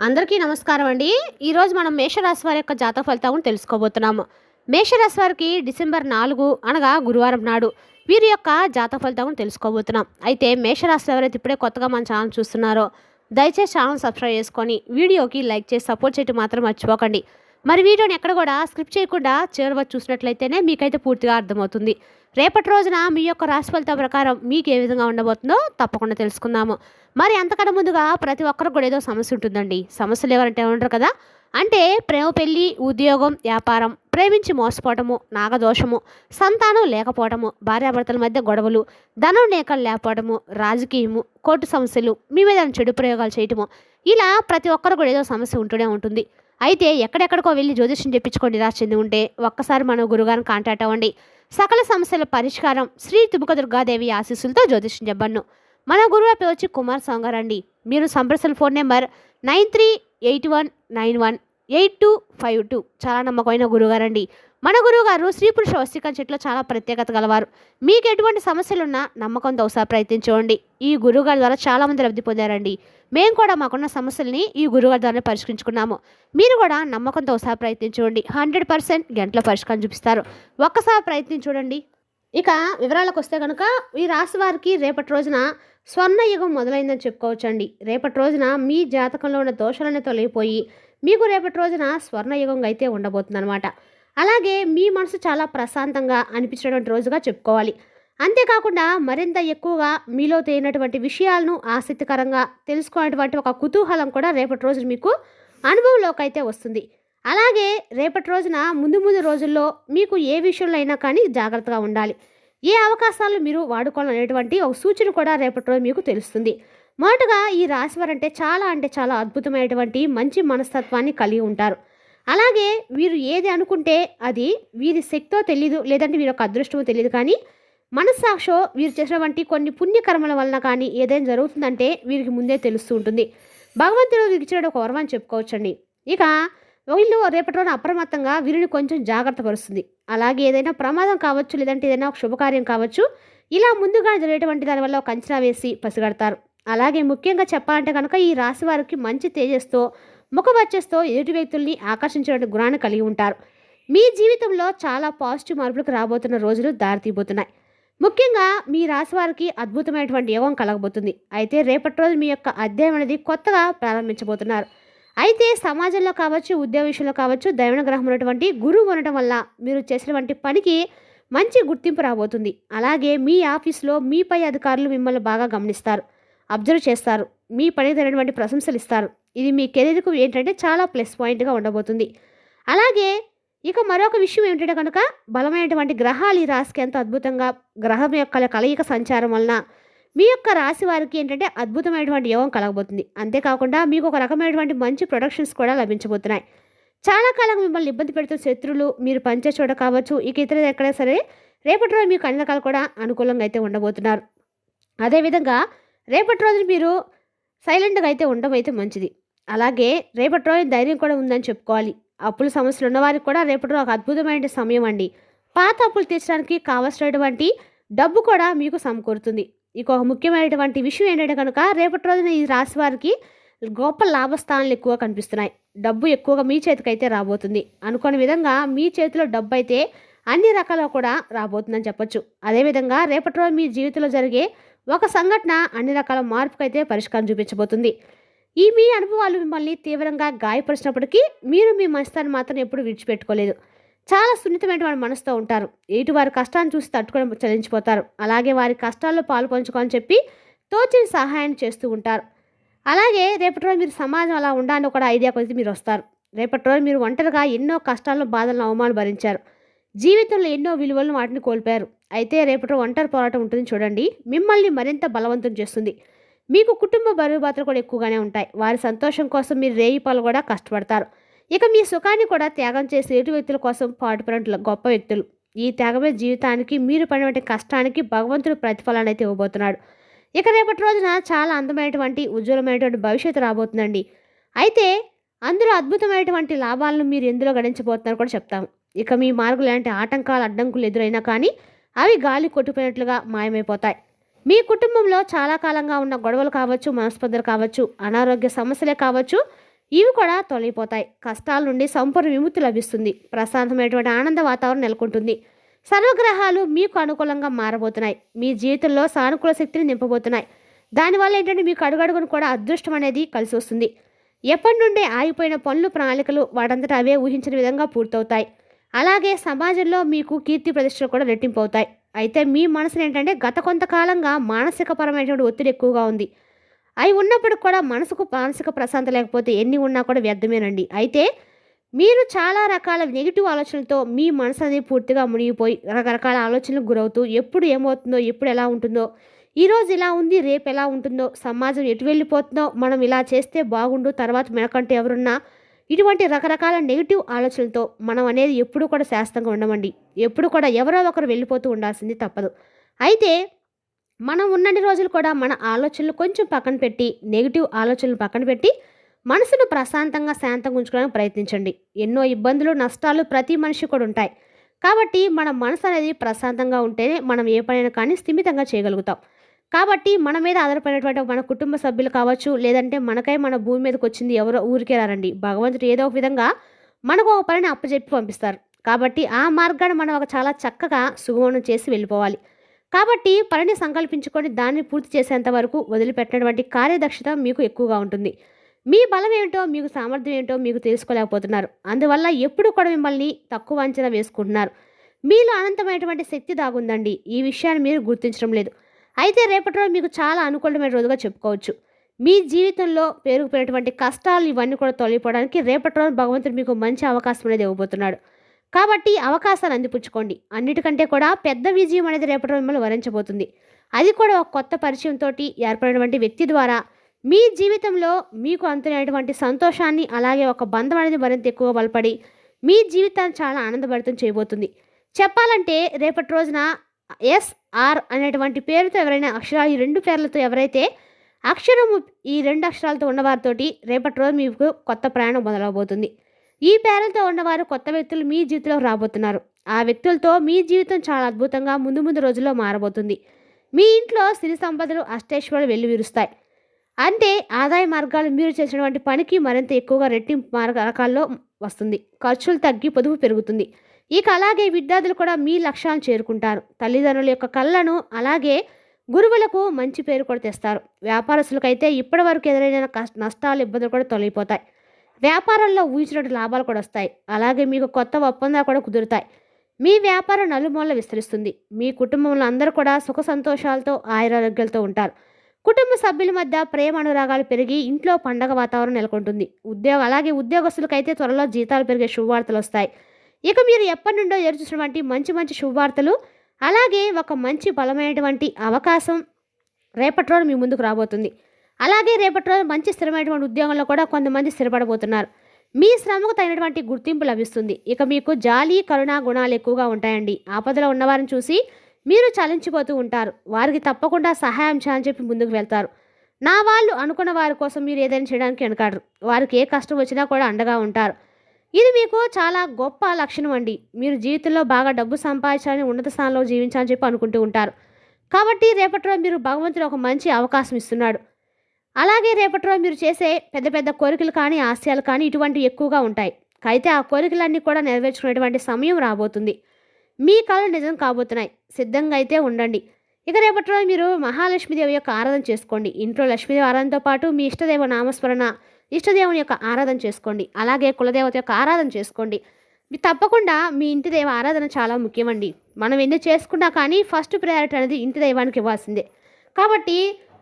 అందరికీ నమస్కారం అండి. ఈరోజు మనం మేషరాశి వారి యొక్క జాతక ఫలితాలను తెలుసుకోబోతున్నాము. మేషరాశి వారికి డిసెంబర్ 4 అనగా గురువారం నాడు వీరి యొక్క జాతక ఫలితాలను తెలుసుకోబోతున్నాం. అయితే మేషరాశి ఎవరైతే ఇప్పుడే కొత్తగా మన ఛానల్ చూస్తున్నారో దయచేసి ఛానల్ సబ్స్క్రైబ్ చేసుకొని వీడియోకి లైక్ చేసి సపోర్ట్ చేయడం మాత్రం మర్చిపోకండి. మరి వీడియోని ఎక్కడ కూడా స్క్రిప్ట్ చేయకుండా చివరి వరకు చూసినట్లయితేనే మీకైతే పూర్తిగా అర్థమవుతుంది. రేపటి రోజున మీ యొక్క రాశి ఫలితం ప్రకారం మీకు ఏ విధంగా ఉండబోతుందో తప్పకుండా తెలుసుకుందాము. మరి అంతకన్నా ముందుగా ప్రతి ఒక్కరికి కూడా ఏదో సమస్య ఉంటుందండి. సమస్యలు ఎవరంటే ఉండరు కదా. అంటే ప్రేమ, పెళ్లి, ఉద్యోగం, వ్యాపారం, ప్రేమించి మోసపోవటము, నాగదోషము, సంతానం లేకపోవటము, భార్యాభర్తల మధ్య గొడవలు, ధనం లేకపోవటము, రాజకీయము, కోర్టు సమస్యలు, మీ మీద చెడు ప్రయోగాలు చేయటము, ఇలా ప్రతి ఒక్కరు కూడా ఏదో సమస్య ఉంటూనే ఉంటుంది. అయితే ఎక్కడెక్కడికో వెళ్ళి జ్యోతిష్యం చెప్పించుకొని నిరాశ చెంది ఉంటే ఒక్కసారి మన గురుగారిని కాంటాక్ట్ అవ్వండి. సకల సమస్యల పరిష్కారం శ్రీ తుముక దుర్గాదేవి ఆశీస్సులతో జ్యోతిష్యం చెప్పను. మన గురువు పేరు వచ్చి కుమార్ సాంగార్ అండి. మీరు సంప్రదించిన ఫోన్ నెంబర్ 9381918252. చాలా నమ్మకమైన గురుగారండి. మన గురువుగారు స్త్రీ పురుష వస్తీకరణ చెట్లో చాలా ప్రత్యేకత గలవారు. మీకు ఎటువంటి సమస్యలున్నా నమ్మకంతో ఒకసారి ప్రయత్నించండి. ఈ గురువుగారి ద్వారా చాలామంది లబ్ధి పొందారండి. మేము కూడా మాకున్న సమస్యల్ని ఈ గురువుగారి ద్వారా పరిష్కరించుకున్నాము. మీరు కూడా నమ్మకంతో ఒకసారి ప్రయత్నించండి. 100% గంటల పరిష్కారం చూపిస్తారు. ఒక్కసారి ప్రయత్నించండి. ఇక వివరాలకు వస్తే కనుక ఈ రాశి వారికి రేపటి రోజున స్వర్ణయుగం మొదలైందని చెప్పుకోవచ్చండి. రేపటి రోజున మీ జాతకంలో ఉన్న దోషాలన్నీ తొలగిపోయి మీకు రేపటి రోజున స్వర్ణయుగంగా అయితే ఉండబోతుందన్నమాట. అలాగే మీ మనసు చాలా ప్రశాంతంగా అనిపించినటువంటి రోజుగా చెప్పుకోవాలి. అంతేకాకుండా మరింత ఎక్కువగా మీలో తేలినటువంటి విషయాలను ఆసక్తికరంగా తెలుసుకునేటువంటి ఒక కుతూహలం కూడా రేపటి రోజున మీకు అనుభవంలోకి అయితే వస్తుంది. అలాగే రేపటి రోజున ముందు రోజుల్లో మీకు ఏ విషయంలో అయినా కానీ జాగ్రత్తగా ఉండాలి. ఏ అవకాశాలు మీరు వాడుకోవాలనేటువంటి ఒక సూచన కూడా రేపటి రోజు మీకు తెలుస్తుంది. మొదటగా ఈ రాశివారు అంటే చాలా అద్భుతమైనటువంటి మంచి మనస్తత్వాన్ని కలిగి ఉంటారు. అలాగే వీరు ఏది అనుకుంటే అది వీరి శక్తో తెలియదు, లేదంటే వీరి యొక్క అదృష్టమో తెలియదు, కానీ మనస్సాక్షో వీరు చేసినటువంటి కొన్ని పుణ్యకర్మల వలన కానీ ఏదైనా జరుగుతుందంటే వీరికి ముందే తెలుస్తూ ఉంటుంది. భగవంతుడు వీరికి ఇచ్చిన ఒక వరం అని చెప్పుకోవచ్చండి. ఇక వీళ్ళు రేపటి రోజున అప్రమత్తంగా వీరిని కొంచెం జాగ్రత్త పరుస్తుంది. అలాగే ఏదైనా ప్రమాదం కావచ్చు, లేదంటే ఏదైనా ఒక శుభకార్యం కావచ్చు, ఇలా ముందుగా జరిగేటువంటి దానివల్ల ఒక అంచనా వేసి పసిగడతారు. అలాగే ముఖ్యంగా చెప్పాలంటే కనుక ఈ రాశి వారికి మంచి తేజస్తో ముఖ వచ్చేస్తో ఎదుటి వ్యక్తుల్ని ఆకర్షించే గుణాన్ని కలిగి ఉంటారు. మీ జీవితంలో చాలా పాజిటివ్ మార్పులకు రాబోతున్న రోజులు దారితీయబోతున్నాయి. ముఖ్యంగా మీ రాశి వారికి అద్భుతమైనటువంటి యోగం కలగబోతుంది. అయితే రేపటి రోజు మీ యొక్క అధ్యాయం అనేది కొత్తగా ప్రారంభించబోతున్నారు. అయితే సమాజంలో కావచ్చు, ఉద్యోగ విషయంలో కావచ్చు, దైవ గ్రహం ఉన్నటువంటి గురువు ఉండటం వల్ల మీరు చేసినటువంటి పనికి మంచి గుర్తింపు రాబోతుంది. అలాగే మీ ఆఫీస్లో మీ పై అధికారులు మిమ్మల్ని బాగా గమనిస్తారు, అబ్జర్వ్ చేస్తారు, మీ పనికి తగినటువంటి ప్రశంసలు ఇస్తారు. ఇది మీ కెరీర్కు ఏంటంటే చాలా ప్లస్ పాయింట్గా ఉండబోతుంది. అలాగే ఇక మరొక విషయం ఏమిటంటే కనుక బలమైనటువంటి గ్రహాలు ఈ రాశికి ఎంతో అద్భుతంగా గ్రహం యొక్క కలయిక సంచారం వలన మీ యొక్క రాశి వారికి ఏంటంటే అద్భుతమైనటువంటి యోగం కలగబోతుంది. అంతేకాకుండా మీకు ఒక రకమైనటువంటి మంచి ప్రొడక్షన్స్ కూడా లభించబోతున్నాయి. చాలా కాలంగా మిమ్మల్ని ఇబ్బంది పెడుతున్న శత్రువులు మీరు పనిచే చోట కావచ్చు, ఇక ఇతర ఎక్కడైనా సరే రేపటి రోజు మీకు అన్ని రకాలు కూడా అనుకూలంగా అయితే ఉండబోతున్నారు. అదేవిధంగా రేపటి రోజు మీరు సైలెంట్గా అయితే ఉండడం అయితే మంచిది. అలాగే రేపటి రోజు ధైర్యం కూడా ఉందని చెప్పుకోవాలి. అప్పుల సమస్యలు ఉన్నవారికి కూడా రేపటి రోజు ఒక అద్భుతమైన సమయం అండి. పాత అప్పులు తీర్చడానికి కావలసినటువంటి డబ్బు కూడా మీకు సమకూరుతుంది. ఇంకొక ముఖ్యమైనటువంటి విషయం ఏంటంటే కనుక రేపటి రోజున ఈ రాశి వారికి గొప్ప లాభస్థానాలు ఎక్కువ కనిపిస్తున్నాయి. డబ్బు ఎక్కువగా మీ చేతికైతే రాబోతుంది. అనుకోని విధంగా మీ చేతిలో డబ్బు అయితే అన్ని రకాలుగా కూడా రాబోతుందని చెప్పొచ్చు. అదేవిధంగా రేపటి రోజు మీ జీవితంలో జరిగే ఒక సంఘటన అన్ని రకాల మార్పుకైతే పరిష్కారం చూపించబోతుంది. ఈ మీ అనుభవాలు మిమ్మల్ని తీవ్రంగా గాయపరిచినప్పటికీ మీరు మీ మనస్తాన్ని మాత్రం ఎప్పుడు విడిచిపెట్టుకోలేదు. చాలా సున్నితమైన మనసుతో ఉంటారు. ఎటు వారి కష్టాన్ని చూసి తట్టుకొని చలించిపోతారు. అలాగే వారి కష్టాల్లో పాలు పంచుకోవాలని చెప్పి తోచిన సహాయాన్ని చేస్తూ ఉంటారు. అలాగే రేపటి రోజు మీరు సమాజం అలా ఉండాలని ఒక ఐడియా కొద్ది మీరు వస్తారు. రేపటి రోజు మీరు ఒంటరిగా ఎన్నో కష్టాలను, బాధలను, అవమానాలు భరించారు. జీవితంలో ఎన్నో విలువలను వాటిని కోల్పోయారు. అయితే రేపటి రోజు ఒంటరి పోరాటం ఉంటుంది చూడండి, మిమ్మల్ని మరింత బలవంతం చేస్తుంది. మీకు కుటుంబ బరువు బాధలు కూడా ఎక్కువగానే ఉంటాయి. వారి సంతోషం కోసం మీరు రేయిపాలు కూడా కష్టపడతారు. ఇక మీ సుఖాన్ని కూడా త్యాగం చేసే ఎటు వ్యక్తుల కోసం పాటుపడిన గొప్ప వ్యక్తులు. ఈ త్యాగమే జీవితానికి మీరు పడినటువంటి కష్టానికి భగవంతుడు ప్రతిఫలాన్ని అయితే ఇవ్వబోతున్నాడు. ఇక రేపటి రోజున చాలా అందమైనటువంటి ఉజ్వలమైనటువంటి భవిష్యత్తు రాబోతుందండి. అయితే అందులో అద్భుతమైనటువంటి లాభాలను మీరు ఎందులో గడించబోతున్నారు కూడా చెప్తాము. ఇక మీ మార్గంలో ఎలాంటి ఆటంకాలు, అడ్డంకులు ఎదురైనా కానీ అవి గాలి కొట్టుకుపోయినట్లుగా మాయమైపోతాయి. మీ కుటుంబంలో చాలా కాలంగా ఉన్న గొడవలు కావచ్చు, మనస్పర్ధలు కావచ్చు, అనారోగ్య సమస్యలే కావచ్చు, ఇవి కూడా తొలగిపోతాయి. కష్టాల నుండి సంపూర్ణ విముక్తి లభిస్తుంది. ప్రశాంతమైనటువంటి ఆనంద వాతావరణం నెలకొంటుంది. సర్వగ్రహాలు మీకు అనుకూలంగా మారబోతున్నాయి. మీ జీవితంలో సానుకూల శక్తిని నింపబోతున్నాయి. దానివల్ల ఏంటంటే మీకు అడుగడుగును కూడా అదృష్టం అనేది కలిసి వస్తుంది. ఎప్పటి నుండే ఆగిపోయిన పనులు ప్రణాళికలు వాటంతట అవే ఊహించిన విధంగా పూర్తవుతాయి. అలాగే సమాజంలో మీకు కీర్తి ప్రతిష్టలు కూడా రెట్టింపు అవుతాయి. అయితే మీ మనసుని ఏంటంటే గత కొంతకాలంగా మానసికపరమైనటువంటి ఒత్తిడి ఎక్కువగా ఉంది. అవి ఉన్నప్పుడు కూడా మనసుకు మానసిక ప్రశాంతత లేకపోతే ఎన్ని ఉన్నా కూడా వ్యర్థమేనండి. అయితే మీరు చాలా రకాల నెగిటివ్ ఆలోచనలతో మీ మనసు అనేది పూర్తిగా మునిగిపోయి రకరకాల ఆలోచనలకు గురవుతూ ఎప్పుడు ఏమవుతుందో, ఎప్పుడు ఎలా ఉంటుందో, ఈరోజు ఇలా ఉంది రేపు ఎలా ఉంటుందో, సమాజం ఎటు వెళ్ళిపోతుందో, మనం ఇలా చేస్తే బాగుండు, తర్వాత మనకంటే ఎవరున్నా, ఇటువంటి రకరకాల నెగిటివ్ ఆలోచనలతో మనం అనేది ఎప్పుడు కూడా శాశ్వతంగా ఉండమండి. ఎప్పుడు కూడా ఎవరో ఒకరు వెళ్ళిపోతూ ఉండాల్సింది తప్పదు. అయితే మనం ఉన్నన్ని రోజులు కూడా మన ఆలోచనలు కొంచెం పక్కన పెట్టి, నెగిటివ్ ఆలోచనలు పక్కన పెట్టి మనసును ప్రశాంతంగా శాంతంగా ఉంచుకోవడానికి ప్రయత్నించండి. ఎన్నో ఇబ్బందులు నష్టాలు ప్రతి మనిషి కూడా ఉంటాయి. కాబట్టి మన మనసు అనేది ప్రశాంతంగా ఉంటేనే మనం ఏ పనైనా కానీ స్థిమితంగా చేయగలుగుతాం. కాబట్టి మన మీద ఆధారపడినటువంటి మన కుటుంబ సభ్యులు కావచ్చు, లేదంటే మనకై మన భూమి మీదకి వచ్చింది ఎవరో ఊరికే రారండి. భగవంతుడు ఏదో ఒక విధంగా మనకు ఒక పనిని అప్పచెప్పి పంపిస్తారు. కాబట్టి ఆ మార్గాన్ని మనం ఒక చాలా చక్కగా సుగమనం చేసి వెళ్ళిపోవాలి. కాబట్టి పనిని సంకల్పించుకొని దాన్ని పూర్తి చేసేంత వరకు వదిలిపెట్టినటువంటి కార్యదక్షత మీకు ఎక్కువగా ఉంటుంది. మీ బలం ఏమిటో, మీకు సామర్థ్యం ఏంటో మీకు తెలుసుకోలేకపోతున్నారు. అందువల్ల ఎప్పుడు కూడా మిమ్మల్ని తక్కువ అంచనా వేసుకుంటున్నారు. మీలో అనంతమైనటువంటి శక్తి దాగుందండి. ఈ విషయాన్ని మీరు గుర్తించడం లేదు. అయితే రేపటి రోజు మీకు చాలా అనుకూలమైన రోజుగా చెప్పుకోవచ్చు. మీ జీవితంలో పేరుకుపోయినటువంటి కష్టాలు ఇవన్నీ కూడా తొలగిపోవడానికి రేపటి రోజు భగవంతుడు మీకు మంచి అవకాశం అనేది ఇవ్వబోతున్నాడు. కాబట్టి అవకాశాన్ని అందిపుచ్చుకోండి. అన్నిటికంటే కూడా పెద్ద విజయం అనేది రేపటి రోజు మిమ్మల్ని వరించబోతుంది. అది కూడా ఒక కొత్త పరిచయంతో ఏర్పడినటువంటి వ్యక్తి ద్వారా మీ జీవితంలో మీకు అంతున్నటువంటి సంతోషాన్ని, అలాగే ఒక బంధం అనేది మరింత ఎక్కువ బలపడి మీ జీవితాన్ని చాలా ఆనందభరితం చేయబోతుంది. చెప్పాలంటే రేపటి రోజున ఎస్ఆర్ అనేటువంటి పేరుతో ఎవరైనా అక్షరాలు, ఈ 2 పేర్లతో ఎవరైతే అక్షరము ఈ 2 అక్షరాలతో ఉన్నవారితోటి రేపటి రోజు మీకు కొత్త ప్రయాణం మొదలవబోతుంది. ఈ పేర్లతో ఉన్నవారు కొత్త వ్యక్తులు మీ జీవితంలో రాబోతున్నారు. ఆ వ్యక్తులతో మీ జీవితం చాలా అద్భుతంగా ముందు ముందు రోజుల్లో మారబోతుంది. మీ ఇంట్లో సిరి సంపదలు అష్టైశ్వర్యాలు వెల్లివిరుస్తాయి. అంటే ఆదాయ మార్గాలు మీరు చేసినటువంటి పనికి మరింత ఎక్కువగా రెట్టింపు రకాల్లో వస్తుంది. ఖర్చులు తగ్గి పొదుపు పెరుగుతుంది. ఇక అలాగే విద్యార్థులు కూడా మీ లక్ష్యాలను చేరుకుంటారు. తల్లిదండ్రుల యొక్క కళ్ళను, అలాగే గురువులకు మంచి పేరు కూడా తెస్తారు. వ్యాపారస్తులకైతే ఇప్పటి వరకు ఎదురైన నష్టాలు, ఇబ్బందులు కూడా తొలగిపోతాయి. వ్యాపారంలో ఊహించినట్టు లాభాలు కూడా వస్తాయి. అలాగే మీకు కొత్త ఒప్పందాలు కూడా కుదురుతాయి. మీ వ్యాపారం నలుమూలలా విస్తరిస్తుంది. మీ కుటుంబంలో అందరూ కూడా సుఖ సంతోషాలతో, ఆయురారోగ్యాలతో ఉంటారు. కుటుంబ సభ్యుల మధ్య ప్రేమ అనురాగాలు పెరిగి ఇంట్లో పండగ వాతావరణం నెలకొంటుంది. అలాగే ఉద్యోగస్తులకైతే త్వరలో జీతాలు పెరిగే శుభవార్తలు వస్తాయి. ఇక మీరు ఎప్పటి నుండో ఎదురుచూసినటువంటి మంచి మంచి శుభవార్తలు, అలాగే ఒక మంచి బలమైనటువంటి అవకాశం రేపటి రోజు మీ ముందుకు రాబోతుంది. అలాగే రేపటి రోజు మంచి స్థిరమైనటువంటి ఉద్యోగంలో కూడా కొంతమంది స్థిరపడబోతున్నారు. మీ శ్రమకు తగినటువంటి గుర్తింపు లభిస్తుంది. ఇక మీకు జాలి, కరుణ గుణాలు ఎక్కువగా ఉంటాయండి. ఆపదలో ఉన్నవారిని చూసి మీరు చలించిపోతూ ఉంటారు. వారికి తప్పకుండా సహాయం చేయాలని చెప్పి ముందుకు వెళ్తారు. నా వాళ్ళు అనుకున్న వారి కోసం మీరు ఏదైనా చేయడానికి వెనకాడరు. వారికి ఏ కష్టం వచ్చినా కూడా అండగా ఉంటారు. ఇది మీకు చాలా గొప్ప లక్షణం అండి. మీరు జీవితంలో బాగా డబ్బు సంపాదించాలని, ఉన్నత స్థానంలో జీవించాలని చెప్పి అనుకుంటూ ఉంటారు. కాబట్టి రేపటి రోజు మీరు భగవంతుడు ఒక మంచి అవకాశం ఇస్తున్నాడు. అలాగే రేపటి రోజు మీరు చేసే పెద్ద పెద్ద కోరికలు కానీ, ఆశయాలు కానీ ఇటువంటివి ఎక్కువగా ఉంటాయి. అయితే ఆ కోరికలన్నీ కూడా నెరవేర్చుకునేటువంటి సమయం రాబోతుంది. మీ కళలు నిజం కాబోతున్నాయి. సిద్ధంగా అయితే ఉండండి. ఇక రేపటి రోజు మీరు మహాలక్ష్మీదేవి యొక్క ఆరాధన చేసుకోండి. ఇంట్లో లక్ష్మీదేవి ఆరాధనతో పాటు మీ ఇష్టదేవ నామస్మరణ, ఇష్టదేవుని యొక్క ఆరాధన చేసుకోండి. అలాగే కులదేవత యొక్క ఆరాధన చేసుకోండి. తప్పకుండా మీ ఇంటి దైవ ఆరాధన చాలా ముఖ్యమండి. మనం ఎన్ని చేసుకున్నా కానీ ఫస్ట్ ప్రయారిటీ అనేది ఇంటి దైవానికి ఇవ్వాల్సిందే. కాబట్టి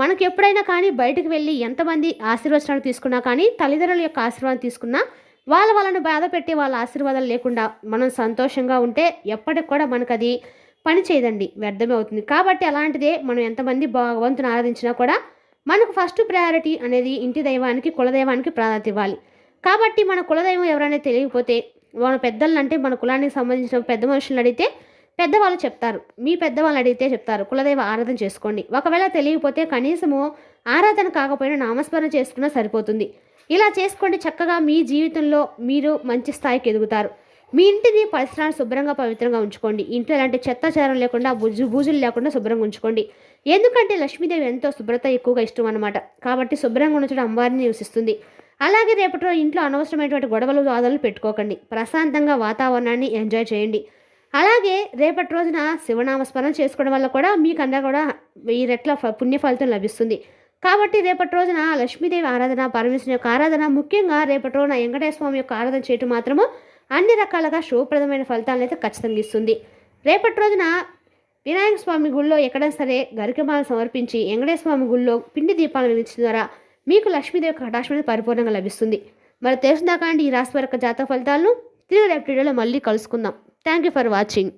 మనకు ఎప్పుడైనా కానీ బయటకు వెళ్ళి ఎంతమంది ఆశీర్వచనాలు తీసుకున్నా కానీ, తల్లిదండ్రుల యొక్క ఆశీర్వాదం తీసుకున్నా, వాళ్ళను బాధ పెట్టి వాళ్ళ ఆశీర్వాదాలు లేకుండా మనం సంతోషంగా ఉంటే ఎప్పటికి కూడా మనకు అది పని చేయదండి, వ్యర్థమే అవుతుంది. కాబట్టి అలాంటిదే మనం ఎంతమంది భగవంతుని ఆరాధించినా కూడా మనకు ఫస్ట్ ప్రయారిటీ అనేది ఇంటి దైవానికి, కులదైవానికి ప్రాధాన్యత ఇవ్వాలి. కాబట్టి మన కులదైవం ఎవరైనా తెలియకపోతే మన పెద్దలను, అంటే మన కులానికి సంబంధించిన పెద్ద మనుషులను అడిగితే పెద్దవాళ్ళు చెప్తారు. మీ పెద్దవాళ్ళు అడిగితే చెప్తారు కులదైవ ఆరాధన చేసుకోండి. ఒకవేళ తెలియకపోతే కనీసము ఆరాధన కాకపోయినా నామస్మరణ చేసుకున్నా సరిపోతుంది. ఇలా చేసుకోండి. చక్కగా మీ జీవితంలో మీరు మంచి స్థాయికి ఎదుగుతారు. మీ ఇంటిని, పరిసరాలను శుభ్రంగా పవిత్రంగా ఉంచుకోండి. ఇంట్లో ఎలాంటి చెత్త చెదారం లేకుండా, బూజులు లేకుండా శుభ్రంగా ఉంచుకోండి. ఎందుకంటే లక్ష్మీదేవి ఎంతో శుభ్రత ఎక్కువగా ఇష్టం అన్నమాట. కాబట్టి శుభ్రంగా ఉంచడం అమ్మవారిని నివసిస్తుంది. అలాగే రేపటి రోజు ఇంట్లో అనవసరమైనటువంటి గొడవలు వాదనలు పెట్టుకోకండి. ప్రశాంతంగా వాతావరణాన్ని ఎంజాయ్ చేయండి. అలాగే రేపటి రోజున శివనామస్మరణ చేసుకోవడం వల్ల కూడా మీకంతా కూడా 1000 రెట్ల పుణ్య ఫలితం లభిస్తుంది. కాబట్టి రేపటి రోజున లక్ష్మీదేవి ఆరాధన, పరమేశ్వరుని యొక్క ఆరాధన, ముఖ్యంగా రేపటి రోజున వెంకటేశ్వర స్వామి యొక్క ఆరాధన చేయటం మాత్రము అన్ని రకాలుగా శుభప్రదమైన ఫలితాలను అయితే ఖచ్చితంగా ఇస్తుంది. రేపటి రోజున వినాయక స్వామి గుళ్ళో ఎక్కడైనా సరే గరికమాలను సమర్పించి వెంకటేశ్వర స్వామి గుళ్ళో పిండి దీపాలు వెలిగించడం ద్వారా మీకు లక్ష్మీదేవి కటాక్షం అనేది పరిపూర్ణంగా లభిస్తుంది. మరి తెలిసిందాకా అండి ఈ రాశి వారి యొక్క జాతక ఫలితాలను తిరిగి రేపటి వీడియోలో మళ్ళీ కలుసుకుందాం. Thank you for watching.